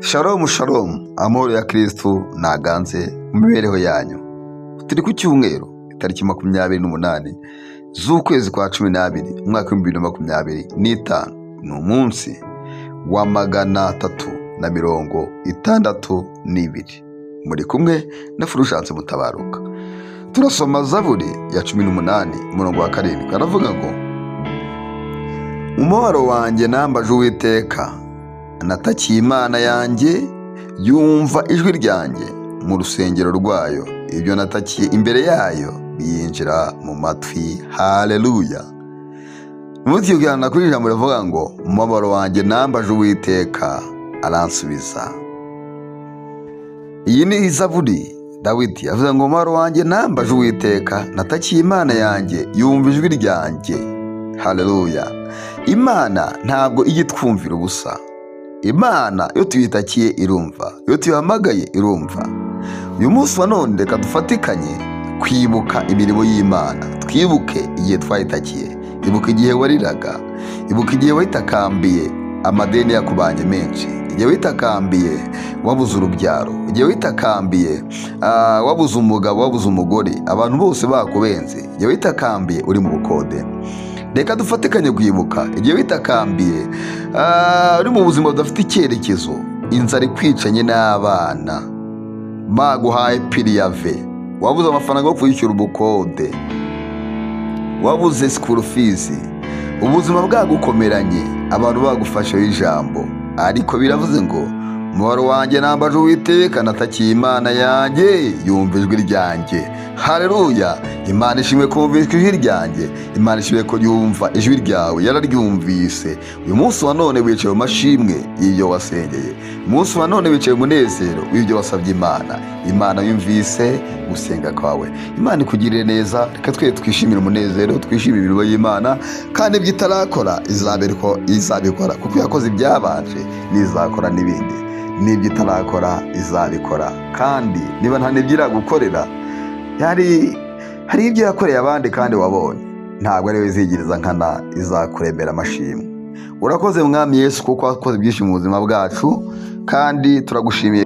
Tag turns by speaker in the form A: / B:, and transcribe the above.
A: Shalom shalom, amahoro ya Kristo naganze mu mibereho yanyu. Turi ku cyumweru itariki 28 z'ukwezi kwa 12 umwaka wa 2025. Ni umunsi wa 362. Muri kumwe na Fulgence Mutabaruka. Turasoma Zaburi ya 18 umurongo wa 7. Aravuga ngo umubabaro wanjye nambaje Uwiteka, natakiye Imana yanjye, yumva ijwi ryanjye mu rusengero rwayo. Ibyo natakiye imbere yayo biyinjira mu matwi. Haleluya. Mutiyugana kuri ijambo rivuga ngo umubabaro wanjye nambaje Uwiteka, aransubiza. Iyi ni Zaburi Dawidi avuga ngo umubabaro wanjye nambaje Uwiteka, natakiye Imana yanjye, yumva ijwi ryanjye. Haleluya. Imana ntabwo igitwumvira ubusa. Imana iyo tuyitakiye irumva, iyo tuyihamagaye irumva. Uyu munsi wa none reka dufatikanye kwibuka imirimo y'Imana. Twibuke igihe twayitakiye, ibuka igihe wariraga, ibuka igihe wayitakambiye amadeni yakubanye menshi, igihe wayitakambiye wabuze urubyaro, igihe wayitakambiye wabuze umugabo, wabuze umugore, abantu bose bakubenze, igihe wayitakambiye uri mu bukode. Reka dufatikanye kwibuka igihe witakambiye uri mu buzima budafite icyerekezo, inzara ikwicanye n'abana, baguhaye piriyave, wabuze amafaranga yo kwishyura ubukode, wabuze school fees, ubuzima bwagukomeranye, abantu bagufasheho ijambo. Ariko biravuze ngo umubabaro wanjye nambaje Uwiteka, natakiye Imana yanjye, yumva ijwi ryanjye. Haleluya. Imana ishimwe kumva ijwi ryanjye, Imana ishimwe ko yumva ijwi ryawe, yararyumvise. Uyu munsi wa none wicaye mu mashimwe y'ibyo wasengeye, umunsi wa none wicaye mu munezero w'ibyo wasabye Imana. Imana yumvise gusenga kwawe. Imana ikugirire neza. Reka twe twishimire umunezero, twishimire imirimo y'Imana, kandi ibyo itarakora izabikora, kuko yakoze ibyabanje n'izakora n'ibindi. N'ibyo itarakora izabikora, kandi niba nta n'ibyo iragukorera, hari ibyo yakoreye abandi kandi wabonye, ntabwo ariwe izigiriza nkana, izakuremera amashimwe. Urakoze Mwami Yesu, kuko wakoze byinshi mu buzima bwacu, kandi turagushimiye.